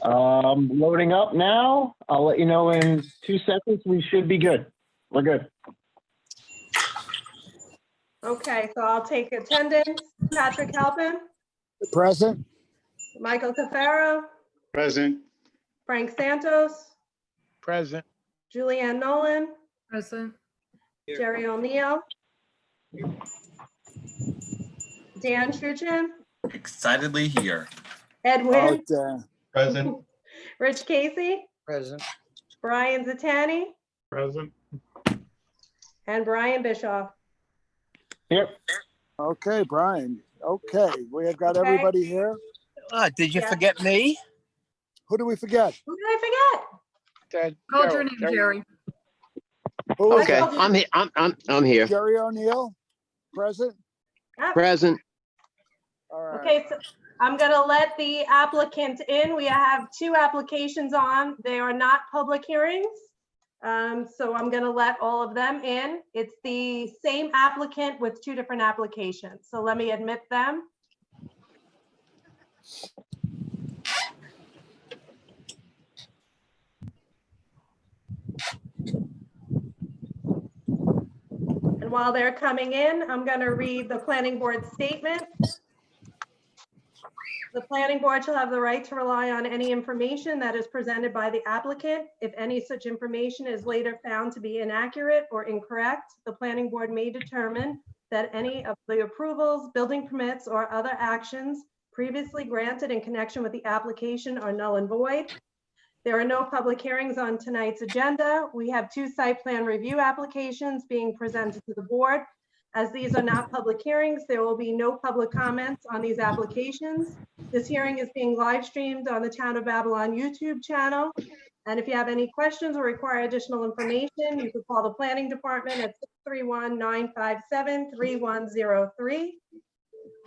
Loading up now. I'll let you know in 2 seconds. We should be good. We're good. Okay, so I'll take attendance. Patrick Halpin, Present. Michael Cafaro, Present. Frank Santos, Present. Julianne Nolan, Present. Jerry O'Neill, Dan Shuchin, Excitedly here. Ed Wynn, Present. Rich Casey, Present. Brian Zatani, Present. and Brian Bischoff. Yep. Okay, Brian. Okay, we have got Okay. everybody here. Did you Yeah. forget me? Who do we forget? Who did I forget? Called your name, Jerry. Who is Okay, told you. I'm here. Jerry O'Neill? Present. Present. All right. Okay, so I'm gonna let the applicant in. We have 2 applications on. They are not public hearings. So I'm gonna let all of them in. It's the same applicant with 2 different applications. So let me admit them. And while they're coming in, I'm gonna read the planning board statement. The planning board shall have the right to rely on any information that is presented by the applicant. If any such information is later found to be inaccurate or incorrect, the planning board may determine that any of the approvals, building permits, or other actions previously granted in connection with the application are null and void. There are no public hearings on tonight's agenda. We have 2 site plan review applications being presented to the board. As these are not public hearings, there will be no public comments on these applications. This hearing is being live streamed on the Town of Babylon YouTube channel. And if you have any questions or require additional information, you can call the planning department at 631-957-3103.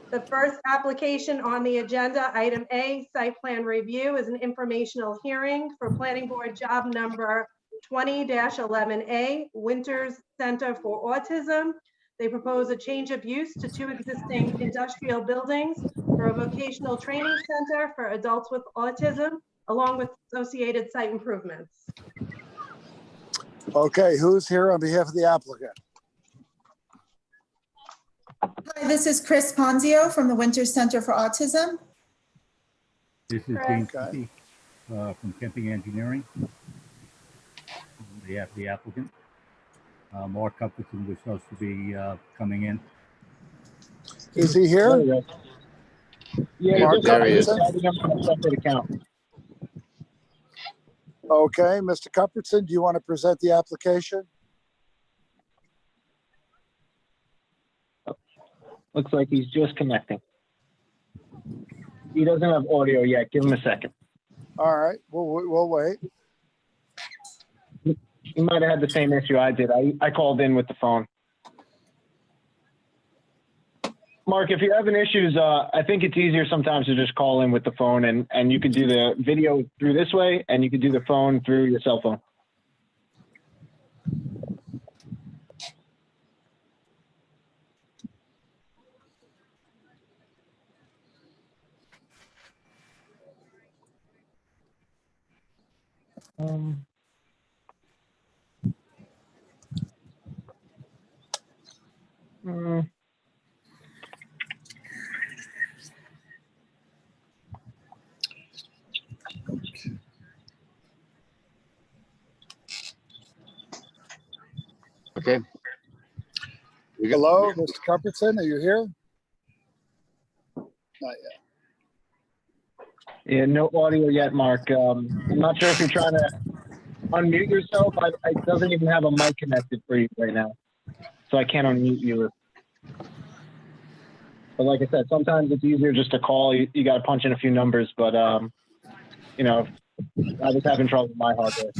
The first application on the agenda, item A, site plan review, is an informational hearing for planning board job number 20-11A, Winters Center for Autism. They propose a change of use to 2 existing industrial buildings for a vocational training center for adults with autism, along with associated site improvements. Okay, who's here on behalf of the applicant? Hi, this is Chris Ponzio from the Winters Center for Autism. This is Correct. James Okay. Kennedy, from Camping Engineering. We have the applicant. Mark Cuthbertson was supposed to be coming in. Is he There here? we go. Yeah, Mark, just there he is. setting up a separate account. Okay, Mr. Cuthbertson, do you want to present the application? Looks like he's just connecting. He doesn't have audio yet. Give him a second. All right, we'll wait. He might have had the same issue I did. I called in with the phone. Mark, if you're having issues, I think it's easier sometimes to just call in with the phone, and you can do the video through this way, and you can do the phone through your cell phone. Mm. Okay. Hello, Mr. Cuthbertson, are you here? Not yet. Yeah, no audio yet, Mark. I'm not sure if you're trying to unmute yourself. It doesn't even have a mic connected for you right now, so I can't unmute you. But like I said, sometimes it's easier just to call. You got to punch in a few numbers, but you know, I was having trouble with my hardware.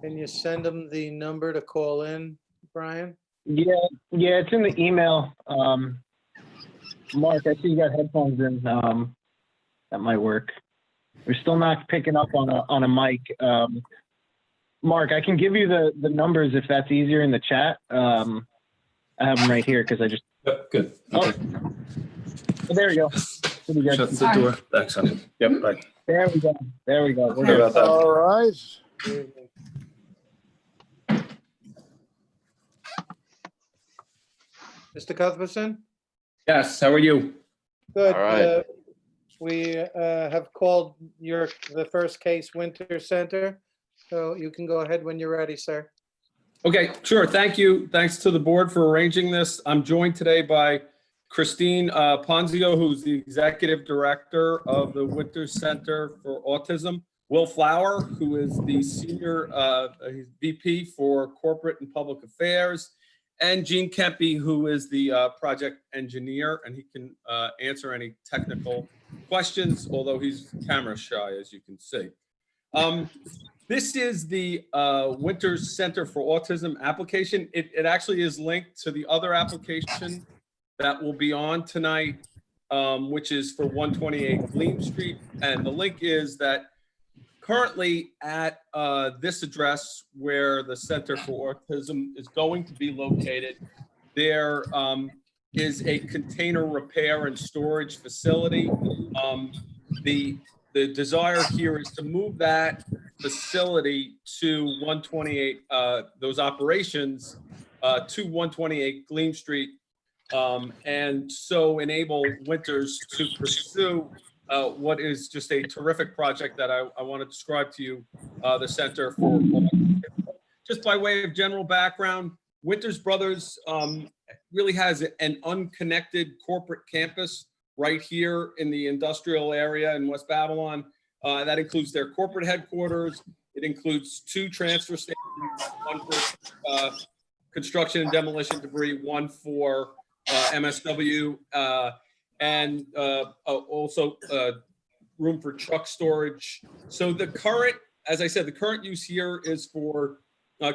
Can you send them the number to call in, Brian? Yeah, it's in the email. Mark, I see you got headphones in. That might work. We're still not picking up on a mic. Mark, I can give you the numbers if that's easier in the chat. I have them right here because I just. Yep, good. Oh, Okay. there we go. Shut the door. Thanks, honey. Yep, bye. There we go. We're Sorry good. about that. All right. Mr. Cuthbertson? Yes, how are you? Good. All right. We have called the first case Winter Center, so you can go ahead when you're ready, sir. Okay, sure. Thank you. Thanks to the board for arranging this. I'm joined today by Christine Ponzio, who's the executive director of the Winter Center for Autism, Will Flower, who is the senior VP for corporate and public affairs, and Gene Kempe, who is the project engineer, and he can answer any technical questions, although he's camera shy, as you can see. This is the Winter Center for Autism application. It actually is linked to the other application that will be on tonight, which is for 128 Gleam Street. And the link is that currently at this address where the Center for Autism is going to be located, there is a container repair and storage facility. The desire here is to move that facility to 128, those operations to 128 Gleam Street, and so enable Winters to pursue what is just a terrific project that I want to describe to you, the Center for Autism. Just by way of general background, Winters Brothers really has an unconnected corporate campus right here in the industrial area in West Babylon. That includes their corporate headquarters. It includes 2 transfer stations, one for construction and demolition debris, one for MSW, and also room for truck storage. So the current, as I said, the current use here is for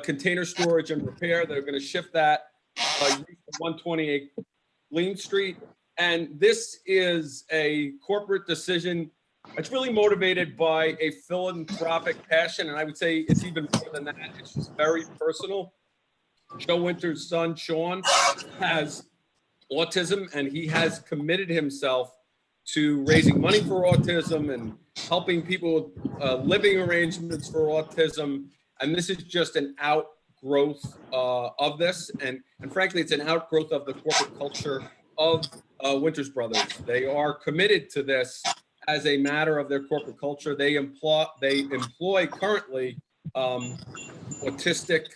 container storage and repair. They're going to shift that use to 128 Gleam Street. And this is a corporate decision. It's really motivated by a philanthropic passion, and I would say it's even more than that. It's just very personal. Joe Winter's son, Sean, has autism, and he has committed himself to raising money for autism and helping people with living arrangements for autism. And this is just an outgrowth of this. And frankly, it's an outgrowth of the corporate culture of Winters Brothers. They are committed to this as a matter of their corporate culture. They employ currently autistic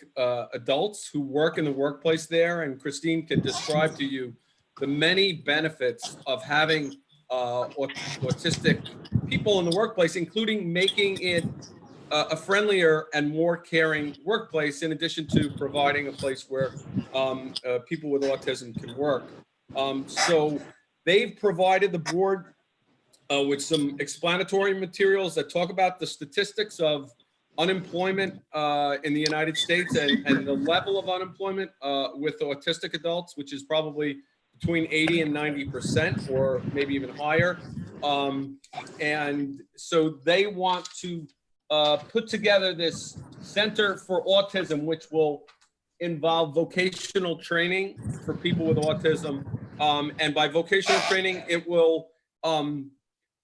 adults who work in the workplace there. And Christine can describe to you the many benefits of having autistic people in the workplace, including making it a friendlier and more caring workplace, in addition to providing a place where people with autism can work. So they've provided the board with some explanatory materials that talk about the statistics of unemployment in the United States and the level of unemployment with autistic adults, which is probably between 80 and 90%, or maybe even higher. And so they want to put together this Center for Autism, which will involve vocational training for people with autism. And by vocational training, it will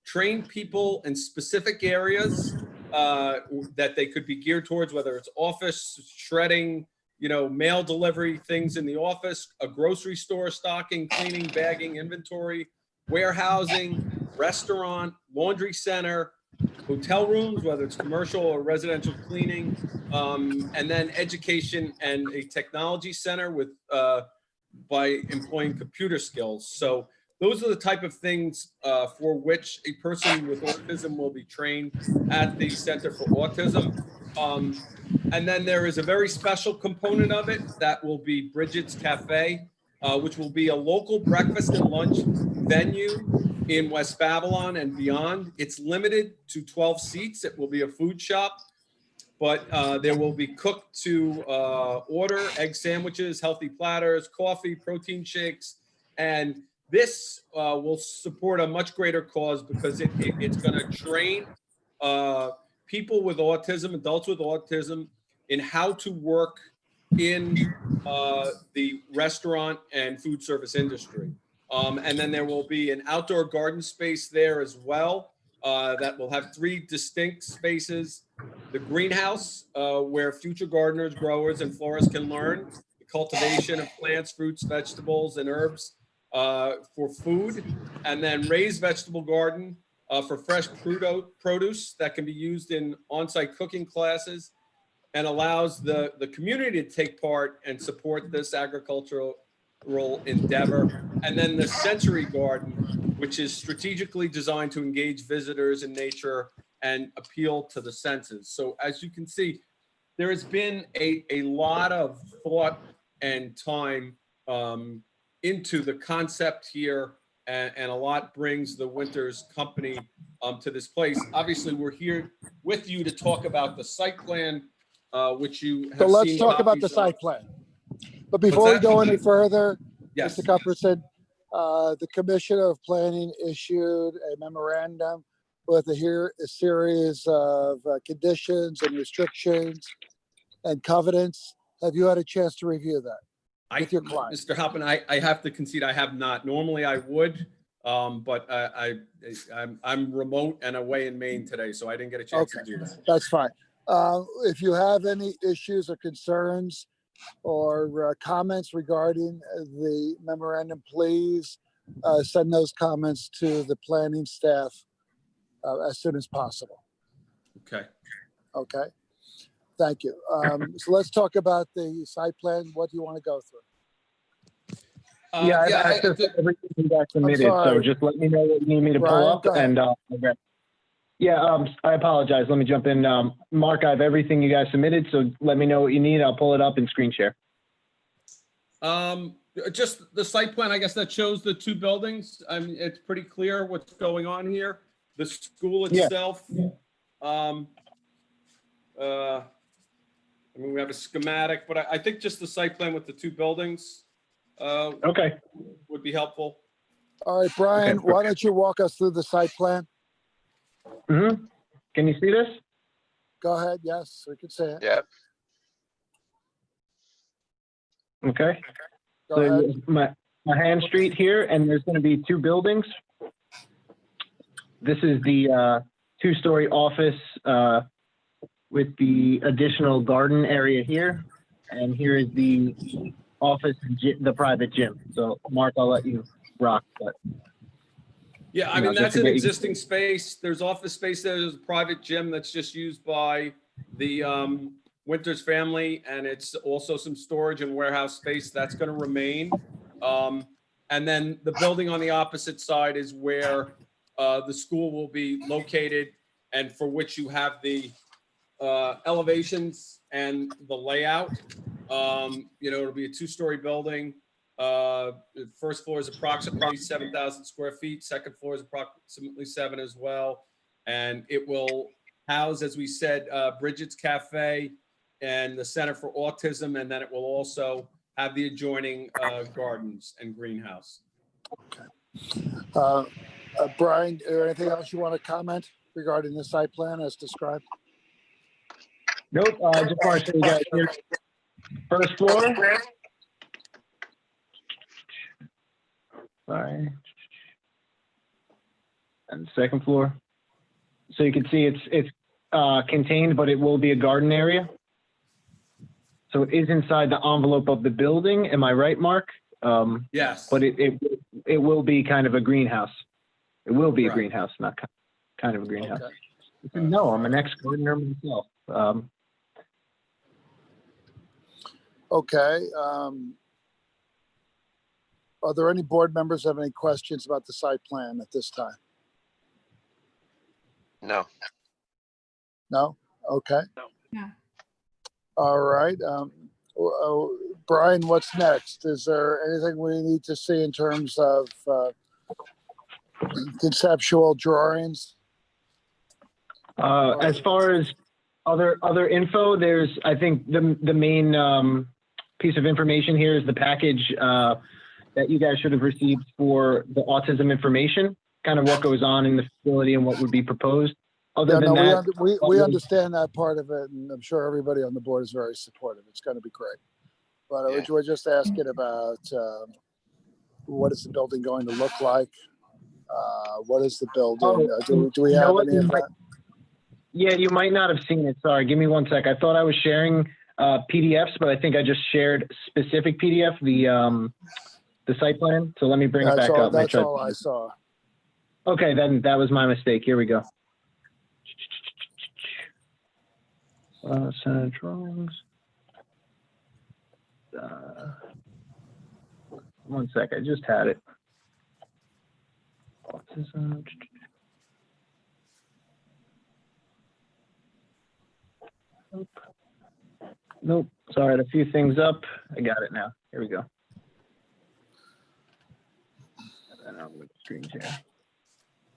train people in specific areas that they could be geared towards, whether it's office, shredding, mail delivery, things in the office, a grocery store, stocking, cleaning, bagging, inventory, warehousing, restaurant, laundry center, hotel rooms, whether it's commercial or residential cleaning, and then education and a technology center with by employing computer skills. So those are the type of things for which a person with autism will be trained at the Center for Autism. And then there is a very special component of it that will be Bridget's Cafe, which will be a local breakfast and lunch venue in West Babylon and beyond. It's limited to 12 seats. It will be a food shop, but there will be cooked to order egg sandwiches, healthy platters, coffee, protein shakes, and this will support a much greater cause because it's going to train people with autism, adults with autism, in how to work in the restaurant and food service industry. And then there will be an outdoor garden space there as well that will have 3 distinct spaces. The greenhouse, where future gardeners, growers, and florists can learn the cultivation of plants, fruits, vegetables, and herbs for food, and then raised vegetable garden for fresh produce that can be used in on-site cooking classes, and allows the community to take part and support this agricultural endeavor. And then the sensory garden, which is strategically designed to engage visitors in nature and appeal to the senses. So as you can see, there has been a lot of thought and time into the concept here, and a lot brings the Winters Company to this place. Obviously, we're here with you to talk about the site plan, which you have So let's seen talk about the copies of. site plan. But before we that? go any further, Yes. Mr. Cupperson, the Commissioner of Planning issued a memorandum with a series of conditions and restrictions and covenants. Have you had a chance to review that with your client? Mr. Halpin, I have to concede I have not. Normally I would, but I'm remote and away in Maine today, so I didn't get a chance to do that. That's fine. If you have any issues or concerns or comments regarding the memorandum, please send those comments to the planning staff as soon as possible. Okay. Okay. Thank you. So let's talk about the site plan. What do you want to go through? Yeah, I've access to everything you guys submitted, so sorry. just let me know what you need me to pull Brian, up, go ahead. and okay. Yeah, I apologize. Let me jump in. Mark, I have everything you guys submitted, so let me know what you need. I'll pull it up and screen share. Just the site plan, I guess, that shows the 2 buildings. I mean, it's pretty clear what's going on here. The school itself. I mean, we have a schematic, but I think just the site plan with the 2 buildings Okay. would be helpful. All right, Brian, Okay. why don't you walk us through the site plan? Mm-hmm. Can you see this? Go ahead. Yes, we can see it. Yep. Okay. Go So ahead. my hand street here, and there's going to be 2 buildings. This is the 2-story office with the additional garden area here, and here is the office, the private gym. So, Mark, I'll let you rock. But Yeah, I mean, that's an existing space. There's office space there. There's a private gym that's just used by the Winters family, and it's also some storage and warehouse space that's going to remain. And then the building on the opposite side is where the school will be located, and for which you have the elevations and the layout. It'll be a 2-story building. The first floor is approximately 7,000 square feet. Second floor is approximately 7 as well. And it will house, as we said, Bridget's Cafe and the Center for Autism. And then it will also have the adjoining gardens and greenhouse. Brian, is there anything else you want to comment regarding the site plan as described? Nope. I just want to show you guys here. First floor. Sorry. And second floor. So you can see it's contained, but it will be a garden area. So it is inside the envelope of the building. Am I right, Mark? Yes. But it will be kind of a greenhouse. It will be a Right. greenhouse, not kind of a greenhouse. Okay. No, I'm an ex-gardener myself. Okay. Are there any board members have any questions about the site plan at this time? No. No? Okay. No. All right. Brian, what's next? Is there anything we need to see in terms of conceptual drawings? As far as other info, there's, I think the main piece of information here is the package that you guys should have received for the autism information, kind of what goes on in the facility and what would be proposed. Other Yeah, than no, that, we understand that part of it, and I'm sure everybody on the board is very supportive. It's going to be great. But we're just asking about what is the building going to look like? What is the building? Do we have any of that? Yeah, you might not have seen it. Sorry, give me one sec. I thought I was sharing PDFs, but I think I just shared specific PDF, the site plan. So let me bring it back up. That's all I saw. Okay, then that was my mistake. Here we go. Center drawings. One sec, I just had it. Autism. Nope. Sorry, I had a few things up. I got it now. Here we go. And I'll move the screen share.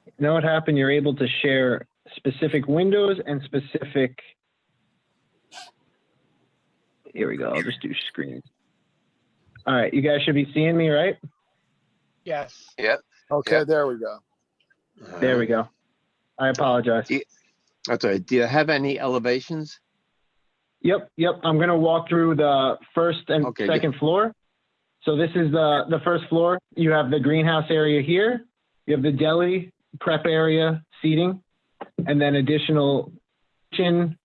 You know what happened? You're able to share specific windows and specific. Here we go. I'll just do screens. All right, you guys should be seeing me, right? Yes. Yep. Okay, Yep. there we go. There we go. I apologize. That's all right. Do you have any elevations? Yep. I'm going to walk through the first and Okay, second floor. So this is the first floor. You have the greenhouse area here. You have the deli, prep area, seating, and then additional kitchen,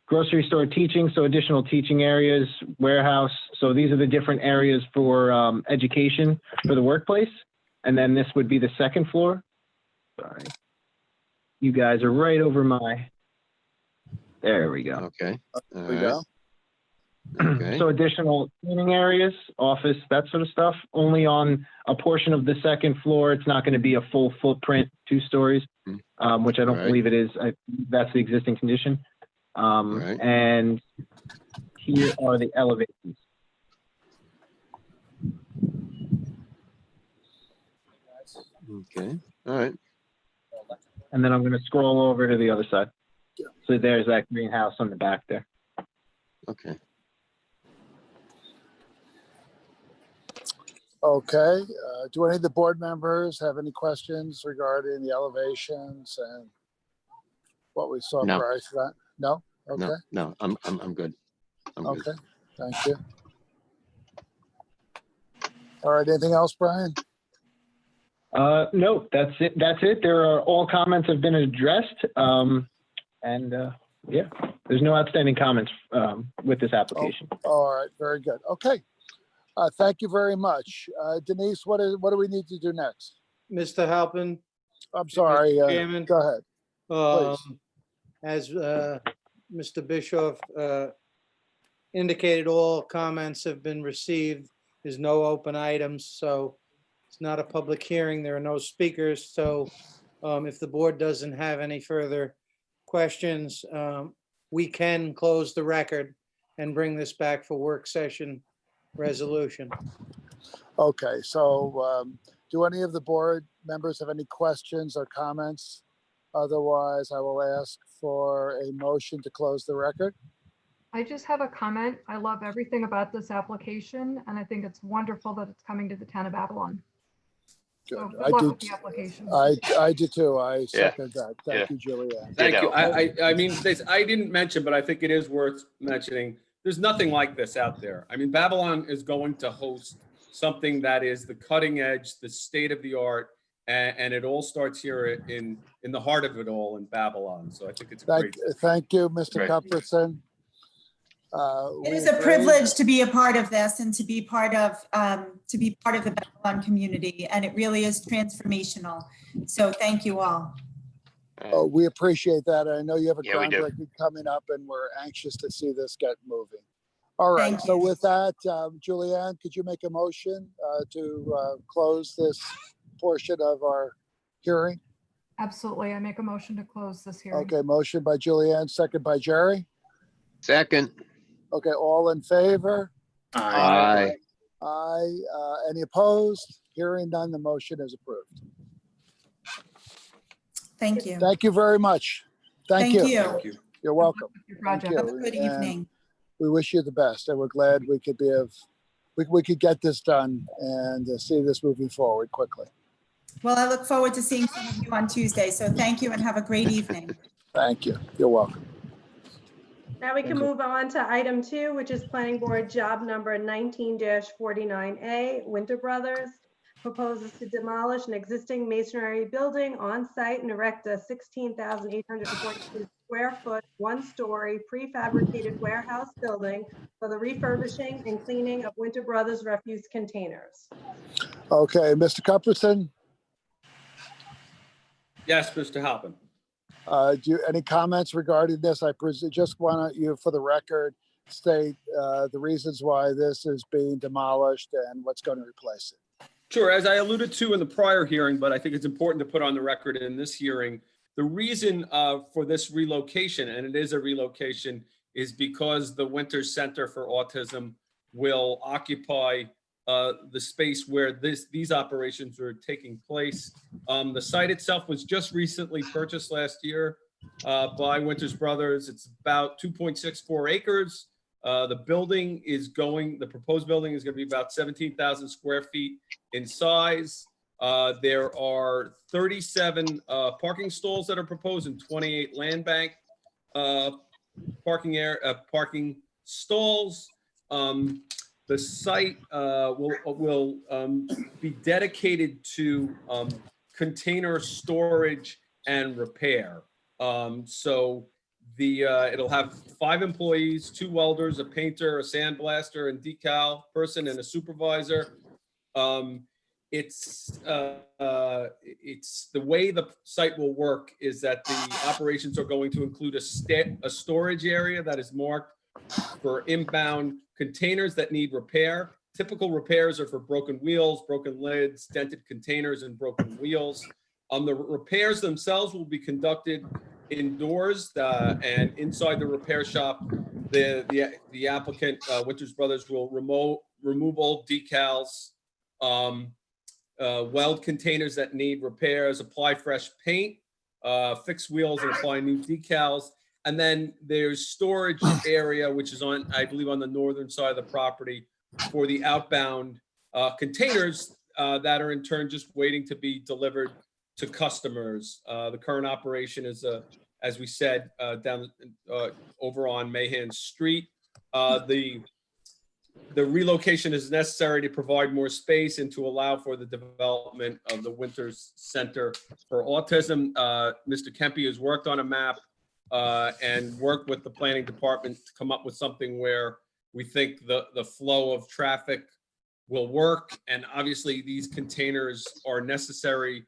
grocery store teaching. So additional teaching areas, warehouse. So these are the different areas for education for the workplace. And then this would be the second floor. Sorry. You guys are right over my. There we go. Okay. There we go. Okay. So additional cleaning areas, office, that sort of stuff, only on a portion of the second floor. It's not going to be a full footprint, 2 stories, which I don't Right. believe it is. That's the existing condition. Right. And here are the elevations. Okay. All right. And then I'm going to scroll over to the other side. So there's that greenhouse on the back there. Okay. Okay. Do any of the board members have any questions regarding the elevations and what we saw No. prior to that? No? Okay. No, I'm good. I'm good. Okay. Thank you. All right. Anything else, Brian? No, that's it. There are all comments have been addressed. Yeah, there's no outstanding comments with this application. All right. Very good. Okay. Thank you very much. Denise, what do we need to do next? Mr. Halpin, I'm sorry. Chairman. Go ahead. Please. As Mr. Bischoff indicated, all comments have been received. There's no open items, so it's not a public hearing. There are no speakers. So if the board doesn't have any further questions, we can close the record and bring this back for work session resolution. Okay. So do any of the board members have any questions or comments? Otherwise, I will ask for a motion to close the record. I just have a comment. I love everything about this application, and I think it's wonderful that it's coming to the town of Babylon. So Good. good luck with the application. I do too. I second that. Thank you, Julianne. Thank you. I mean, I didn't mention, but I think it is worth mentioning. There's nothing like this out there. I mean, Babylon is going to host something that is the cutting edge, the state of the art, and it all starts here in the heart of it all in Babylon. So I think it's great. Thank you, Mr. Cuthbertson. It is a privilege to be a part of this and to be part of the Babylon community, and it really is transformational. So thank you all. Oh, we appreciate that. I know you have a groundbreaking coming up, and we're anxious to see this get moving. All right. So with that, Julianne, could you make a motion to close this portion of our hearing? Absolutely. I make a motion to close this hearing. Okay. Motion by Julianne, second by Jerry. Second. Okay. All in favor? Aye. Aye. Any opposed? Hearing none, the motion is approved. Thank you. Thank you very much. Thank you. Thank you. You're welcome. Your Thank project. you. Have a good And evening. we wish you the best, and we're glad we could we could get this done and see this moving forward quickly. Well, I look forward to seeing some of you on Tuesday. So thank you and have a great evening. Thank you. You're welcome. Now we can Thank you. move on to item 2, which is planning board job number 19-49A. Winter Brothers proposes to demolish an existing masonry building on site and erect a 16,842 square foot, one-story prefabricated warehouse building for the refurbishing and cleaning of Winter Brothers refuse containers. Okay, Mr. Cuthbertson, Yes, Mr. Halpin. any comments regarding this? I just want you, for the record, state the reasons why this is being demolished and what's going to replace it. Sure, as I alluded to in the prior hearing, but I think it's important to put on the record in this hearing, the reason for this relocation, and it is a relocation, is because the Winter Center for Autism will occupy the space where these operations are taking place. The site itself was just recently purchased last year by Winters Brothers. It's about 2.64 acres. The proposed building is going to be about 17,000 square feet in size. There are 37 parking stalls that are proposed and 28 land bank parking stalls. The site will be dedicated to container storage and repair. So it'll have 5 employees, 2 welders, a painter, a sandblaster, and decal person, and a supervisor. It's the way the site will work is that the operations are going to include a storage area that is marked for inbound containers that need repair. Typical repairs are for broken wheels, broken lids, dented containers, and broken wheels. The repairs themselves will be conducted indoors and inside the repair shop. The applicant, Winters Brothers, will remove old decals, weld containers that need repairs, apply fresh paint, fix wheels and apply new decals. And then there's storage area, which is I believe on the northern side of the property for the outbound containers that are in turn just waiting to be delivered to customers. The current operation is, as we said, down over on Mahan Street. The relocation is necessary to provide more space and to allow for the development of the Winters Center for Autism. Mr. Kempe has worked on a map and worked with the planning department to come up with something where we think the flow of traffic will work. And obviously these containers are necessary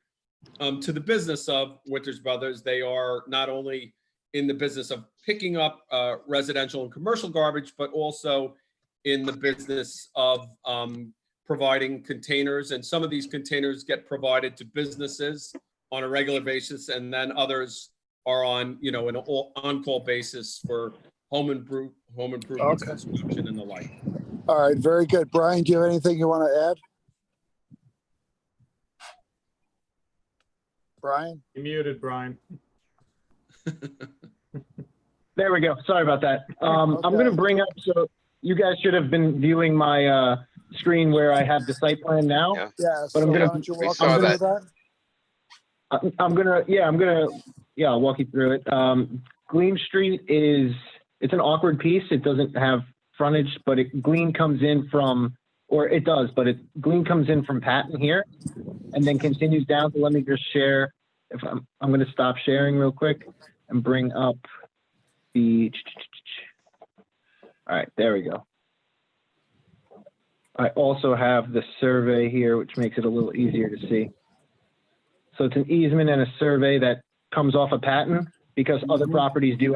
to the business of Winters Brothers. They are not only in the business of picking up residential and commercial garbage, but also in the business of providing containers. And some of these containers get provided to businesses on a regular basis, and then others are on, an on-call basis for home improvements, construction, and the like. All right, very good. Brian, do you have anything you want to add? Brian? You muted, Brian. There we go. Sorry about that. I'm going to bring up, so you guys should have been viewing my screen where I have the site plan now. Yeah. Yes. But I'm why gonna- don't you We walk saw us through that. that? I'll walk you through it. Gleam Street it's an awkward piece. It doesn't have frontage, but Gleam comes in from, or it does, but Gleam comes in from Patton here and then continues down. So let me just share. If I'm going to stop sharing real quick and bring up all right, there we go. I also have the survey here, which makes it a little easier to see. So it's an easement and a survey that comes off of Patton because other properties do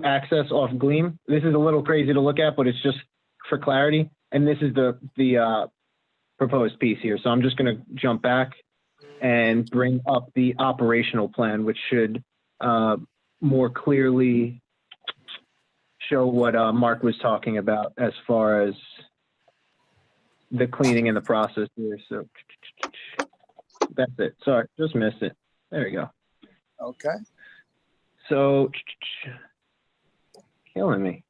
access off Gleam. This is a little crazy to look at, but it's just for clarity. And this is the proposed piece here. So I'm just going to jump back and bring up the operational plan, which should more clearly show what Mark was talking about as far as the cleaning and the process here. So that's it. Sorry, just missed it. There you go. Okay. So Killing me.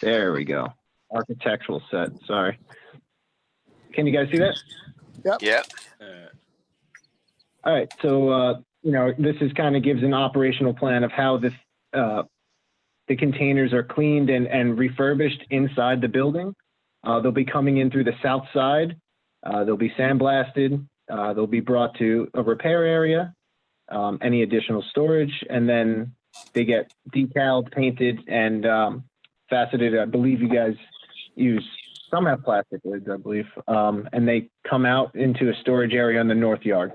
There we go. Architectural set, sorry. Can you guys see that? Yep. All right, so, this is kind of gives an operational plan of how this, the containers are cleaned and refurbished inside the building. They'll be coming in through the south side. They'll be sandblasted. They'll be brought to a repair area, any additional storage, and then they get decaled, painted, and faceted. I believe you guys use, some have plastic lids, I believe, and they come out into a storage area in the north yard.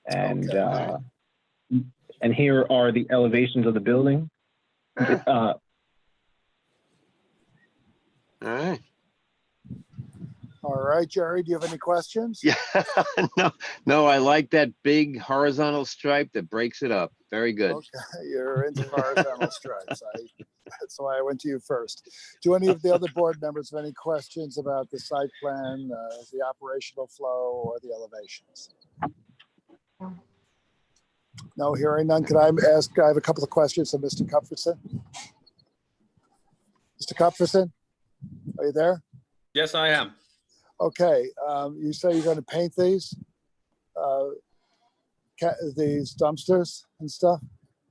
And and here are the elevations of the building. All right. All right, Jerry, do you have any questions? Yeah. No, I like that big horizontal stripe that breaks it up. Very good. Okay, you're into horizontal stripes. That's why I went to you first. Do any of the other board members have any questions about the site plan, the operational flow, or the elevations? No, hearing none. Could I ask, I have a couple of questions of Mr. Kupferson. Mr. Kupferson, are you there? Yes, I am. Okay, you say you're going to paint these dumpsters and stuff?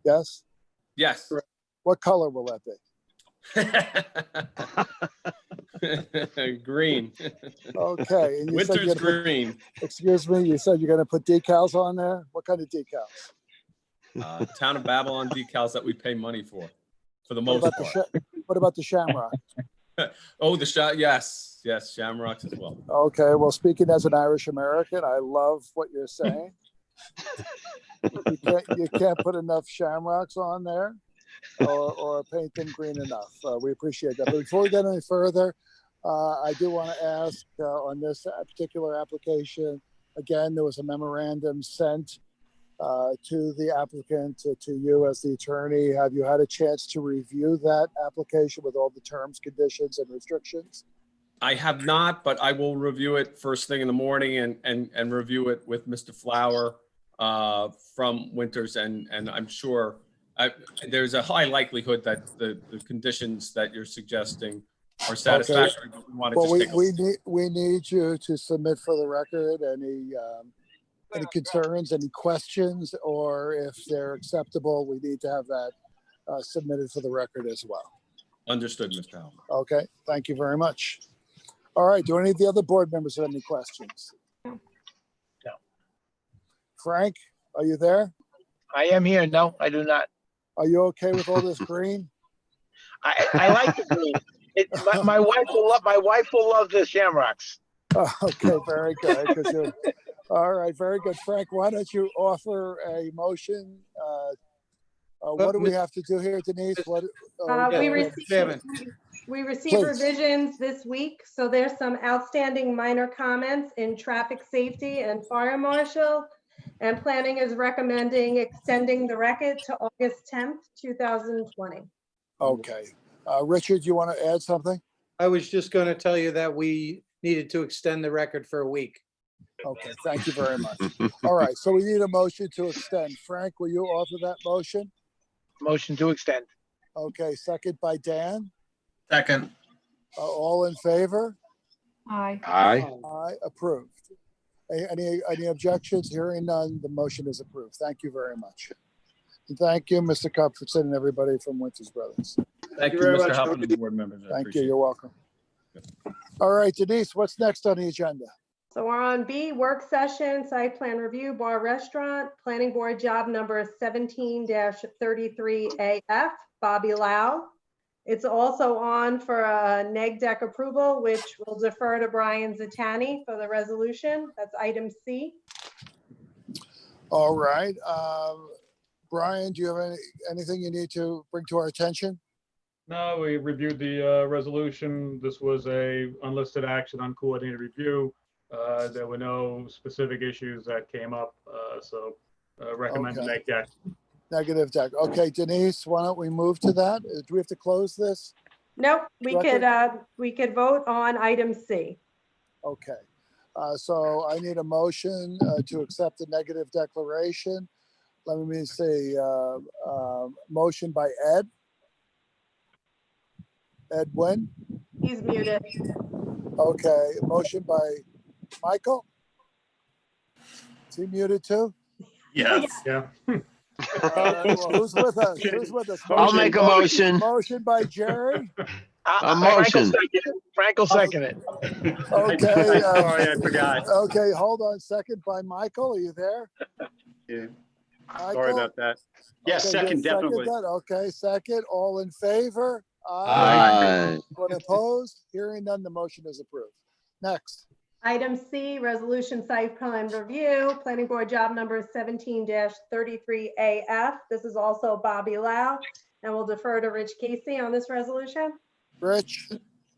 Yes? Yes. What color will that be? Green. Okay. And you said Winter's green. Excuse me, you said you're going to put decals on there? What kind of decals? Town of Babylon decals that we pay money for the most part. What about the shamrock? Oh, yes, shamrocks as well. Okay, well, speaking as an Irish American, I love what you're saying. You can't put enough shamrocks on there or paint them green enough. We appreciate that. But before we get any further, I do want to ask on this particular application, again, there was a memorandum sent to the applicant, to you as the attorney. Have you had a chance to review that application with all the terms, conditions, and restrictions? I have not, but I will review it first thing in the morning and review it with Mr. Flower from Winters, and I'm sure there's a high likelihood that the conditions that you're suggesting are satisfactory. Okay. But we want to Well, just we need you to submit for the record any concerns, any questions, or if they're acceptable, we need to have that submitted for the record as well. Understood, Mr. Howell. Okay, thank you very much. All right, do any of the other board members have any questions? No. Frank, are you there? I am here. No, I do not. Are you okay with all this green? I like the green. My wife will love the shamrocks. Okay, very good. All right, very good. Frank, why don't you offer a motion? What do we have to do here, Denise? We received Please. revisions this week, so there's some outstanding minor comments in traffic safety and fire marshal, and planning is recommending extending the record to August 10th, 2020. Okay. Richard, you want to add something? I was just going to tell you that we needed to extend the record for a week. Okay, thank you very much. All right, so we need a motion to extend. Frank, will you offer that motion? Motion to extend. Okay, second by Dan. Second. All in favor? Aye. Aye. Aye, approved. Any objections? Hearing none, the motion is approved. Thank you very much. And thank you, Mr. Kupferson, and everybody from Winters Brothers. Thank you, very Mr. much. Huffman, and board members. I Thank you, appreciate it. you're welcome. All right, Denise, what's next on the agenda? So we're on B, work session, site plan review, bar restaurant, planning board job number 17-33AF, Bobby Lau. It's also on for a neg deck approval, which will defer to Brian Zatani for the resolution. That's item C. All right. Brian, do you have anything you need to bring to our attention? No, we reviewed the resolution. This was a unlisted action on coordinated review. There were no specific issues that came up, so recommend Okay. make that. Negative deck. Okay, Denise, why don't we move to that? Do we have to close this? Nope, we could vote on item C. Okay. So I need a motion to accept the negative declaration. Let me see. Motion by Ed. Edwin. He's muted. Okay, motion by Michael. Is he muted too? Yes. Yeah. Well, who's with us? Who's with us? I'll make a motion. Motion by Jerry. A Frank will motion. second it. Frank will second it. Okay. Sorry, I forgot. Okay, hold on. Second by Michael. Are you there? Yeah. Michael? Sorry about that. Yes, Okay, second, good. Second definitely. that. Okay, second. All in favor? Aye. Anyone opposed? Hearing none, the motion is approved. Next. Item C, resolution site plan review, planning board job number 17-33AF. This is also Bobby Lau, and we'll defer to Rich Casey on this resolution. Rich?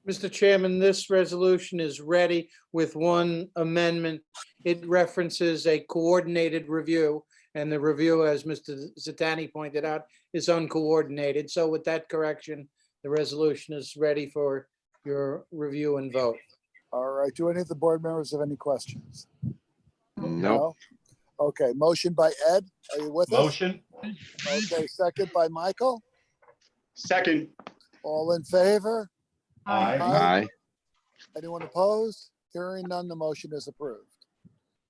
Mr. Chairman, this resolution is ready with one amendment. It references a coordinated review, and the review, as Mr. Zatani pointed out, is uncoordinated. So with that correction, the resolution is ready for your review and vote. All right. Do any of the board members have any questions? Nope. No? Okay. Motion by Ed. Are you with us? Motion. Okay. Second by Michael. Second. All in favor? Aye. Aye. Anyone opposed? Hearing none, the motion is approved.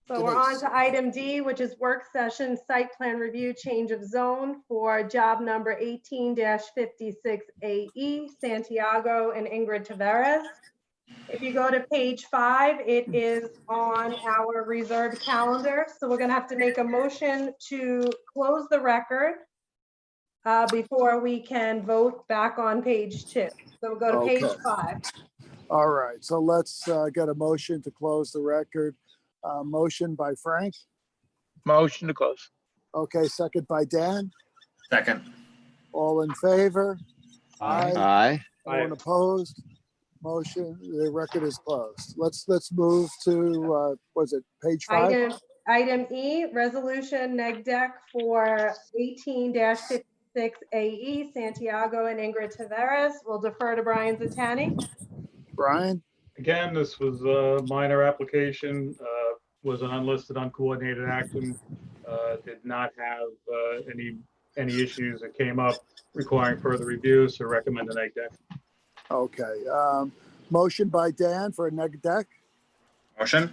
So we're on Denise. to item D, which is work session site plan review change of zone for job number 18-56AE, Santiago and Ingrid Taveras. If you go to page 5, it is on our reserved calendar. So we're going to have to make a motion to close the record before we can vote back on page 2. So we'll go to page Okay. 5. All right. So let's get a motion to close the record. Motion by Frank. Motion to close. Okay. Second by Dan. Second. All in favor? Aye. Aye. Anyone opposed? Motion, the record is closed. Let's move to, was it page 5? Item E, resolution neg deck for 18-56AE, Santiago and Ingrid Taveras. We'll defer to Brian Zatani. Brian? Again, this was a minor application, was an unlisted, uncoordinated action. Did not have any issues that came up requiring further review, so recommend an egg deck. Okay. Motion by Dan for a neg deck. Motion.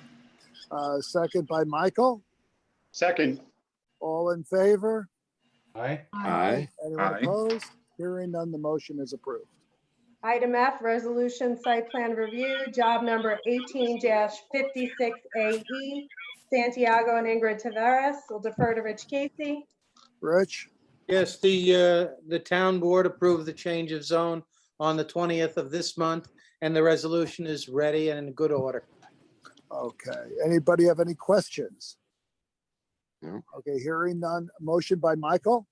Second by Michael. Second. All in favor? Aye. Aye. Anyone Aye. opposed? Hearing none, the motion is approved. Item F, resolution site plan review, job number 18-56AE, Santiago and Ingrid Taveras. We'll defer to Rich Casey. Rich? Yes, the town board approved the change of zone on the 20th of this month, and the resolution is ready and in good order. Okay. Anybody have any questions? No. Okay, hearing none. Motion by Michael.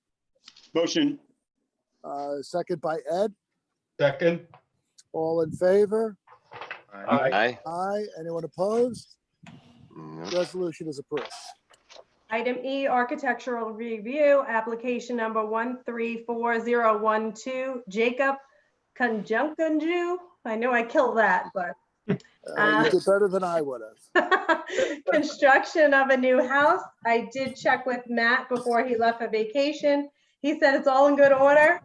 Motion. Second by Ed. Second. All in favor? Aye. Aye. Aye. Anyone opposed? No. Resolution is approved. Item E, architectural review, application number 134012, Jacob Conjunkunju. I know I killed that, but. You did better than I would have. Construction of a new house. I did check with Matt before he left for vacation. He said it's all in good order.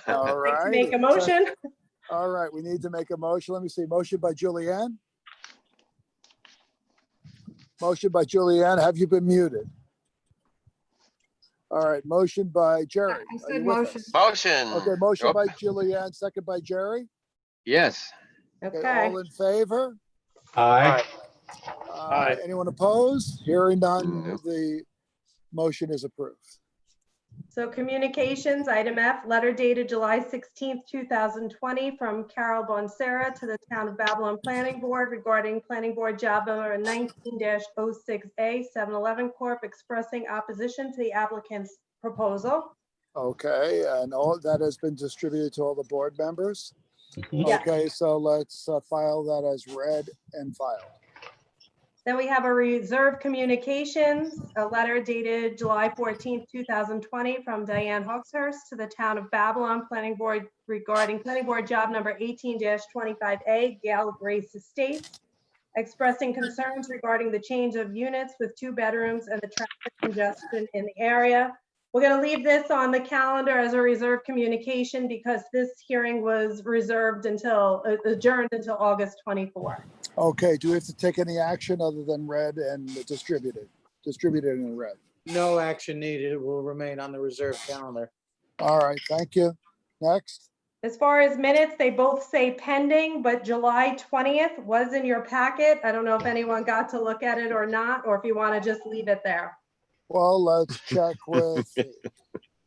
All Like to right. make a motion. All right, we need to make a motion. Let me see. Motion by Julianne. Motion by Julianne. Have you been muted? All right, motion by Jerry. I Are you said with motion. us? Motion. Okay, motion Yep. by Julianne, second by Jerry. Yes. Okay, Okay. all in favor? Aye. Aye. Anyone opposed? Hearing none, No. the motion is approved. So communications, item F, letter dated July 16th, 2020 from Carol Bonsera to the Town of Babylon Planning Board regarding Planning Board Job Number 19-06A 7-Eleven Corp. Expressing opposition to the applicant's proposal. Okay, and all that has been distributed to all the board members. Yes. Okay, so let's file that as read and filed. Then we have a reserved communications, a letter dated July 14th, 2020 from Diane Hawkshurst to the Town of Babylon Planning Board regarding Planning Board Job Number 18-25A, Gale Grace Estates, expressing concerns regarding the change of units with 2 bedrooms and the traffic congestion in the area. We're going to leave this on the calendar as a reserved communication because this hearing was adjourned until August 24th. Okay, do we have to take any action other than read and distributed and read? No action needed. It will remain on the reserved calendar. All right, thank you. Next. As far as minutes, they both say pending, but July 20th was in your packet. I don't know if anyone got to look at it or not, or if you want to just leave it there. Well, let's check with,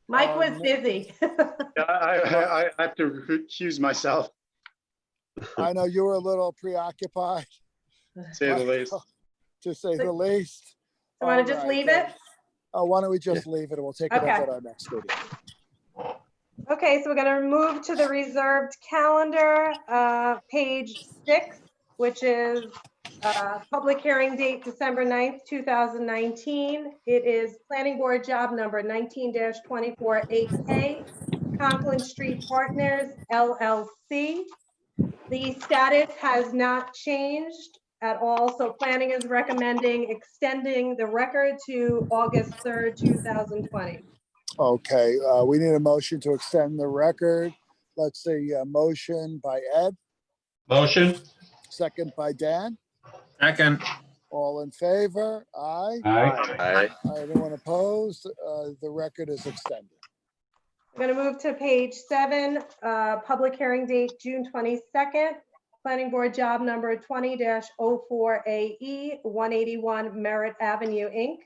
Mike was busy. I have to recuse myself, I know you were a little preoccupied, to say the least. to say the least. You want to just leave it? Why don't we just leave it and we'll take it up at our next meeting. Okay, so we're going to move to the reserved calendar, page 6, which is public hearing date December 9th, 2019. It is planning board job number 19-24AK, Conklin Street Partners, LLC. The status has not changed at all, so planning is recommending extending the record to August 3rd, 2020. Okay, we need a motion to extend the record. Let's see, motion by Ed, Motion? second by Dan. Second. All in favor? Aye. Aye. Anyone opposed? The record is extended. I'm going to move to page 7, public hearing date June 22nd, planning board job number 20-04AE, 181 Merritt Avenue, Inc.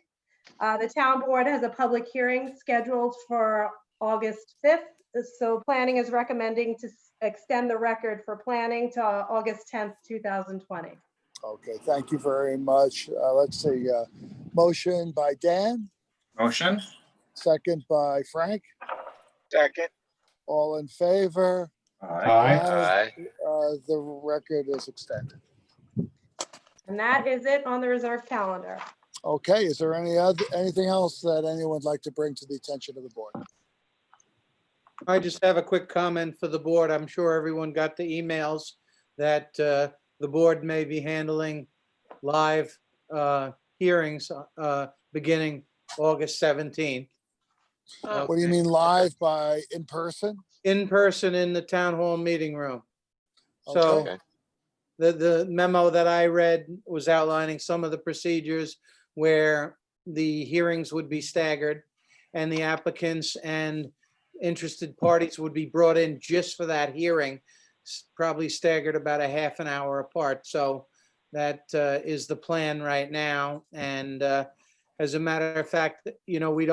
The town board has a public hearing scheduled for August 5th. So planning is recommending to extend the record for planning to August 10th, 2020. Okay, thank you very much. Let's see, motion by Dan, Motion. second by Frank. Second. All in favor? Aye. The record is extended. And that is it on the reserved calendar. Okay, is there anything else that anyone would like to bring to the attention of the board? I just have a quick comment for the board. I'm sure everyone got the emails that the board may be handling live hearings beginning August 17th. What do you mean live by in person? In person in the town hall meeting room. So Okay. the memo that I read was outlining some of the procedures where the hearings would be staggered and the applicants and interested parties would be brought in just for that hearing, probably staggered about a half an hour apart. So that is the plan right now. And as a matter of fact, you know, we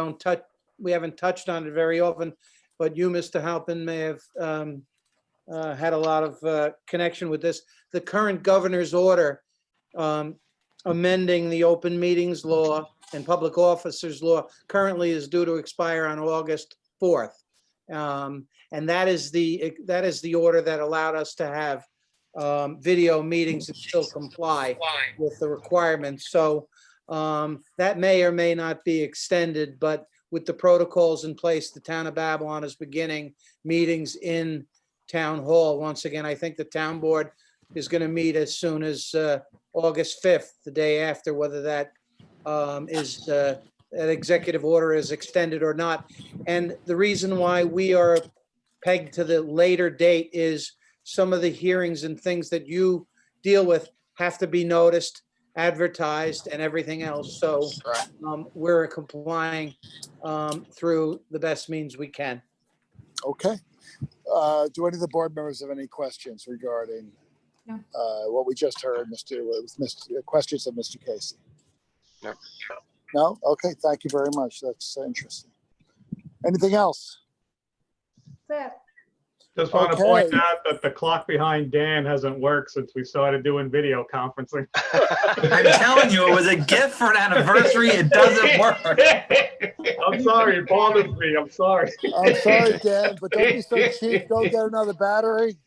haven't touched on it very often, but you, Mr. Halpin, may have had a lot of connection with this. The current governor's order amending the open meetings law and public officers law currently is due to expire on August 4th. And that is the order that allowed us to have video meetings that still comply with the requirements. So that may or may not be extended, but with the protocols in place, the town of Babylon is beginning meetings in town hall. Once again, I think the town board is going to meet as soon as August 5th, the day after, whether that that executive order is extended or not. And the reason why we are pegged to the later date is some of the hearings and things that you deal with have to be noticed, advertised, and everything else. So we're complying through the best means we can. Okay. Do any of the board members have any questions regarding what we just heard, questions of Mr. Casey? No. No? Okay, thank you very much. That's interesting. Anything else? That's it. Just want to Okay. point out that the clock behind Dan hasn't worked since we started doing video conferencing. I'm telling you, it was a gift for an anniversary. It doesn't work. I'm sorry, it bothers me. I'm sorry. I'm sorry, Dan, but don't be so cheap. Go get another battery.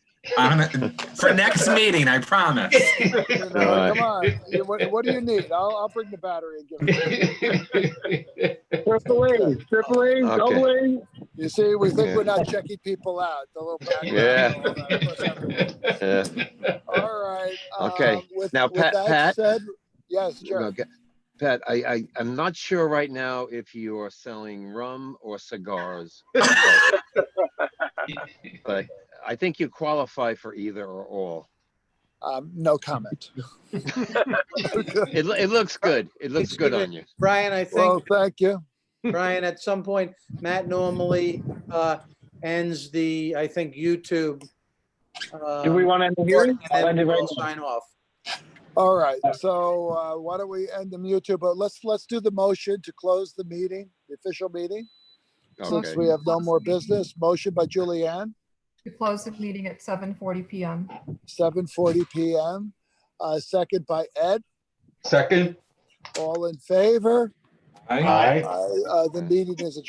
For next meeting, I promise. You know, come on. What do you need? I'll bring the battery and give it. Triple A, double A. You see, we think we're not checking people out. The little background. Yeah. All right. Okay. With Now, that Pat. said, yes, sure. Okay. Pat, I'm not sure right now if you are selling rum or cigars, but I think you qualify for either or all. No comment. It looks good. It looks good on you. Brian, I Well, think, thank you. Brian, at some point, Matt normally ends the, I think, YouTube. Do we want to end the hearing? And I'll end it then right we'll now. sign off. All right, so why don't we end the YouTube, but let's do the motion to close the meeting, the official meeting. Since Okay. we have no more business, motion by Julianne, We close the meeting at 7:40 PM. 7:40 PM. Second by Ed, Second. all in favor? Aye. The meeting is adjourned.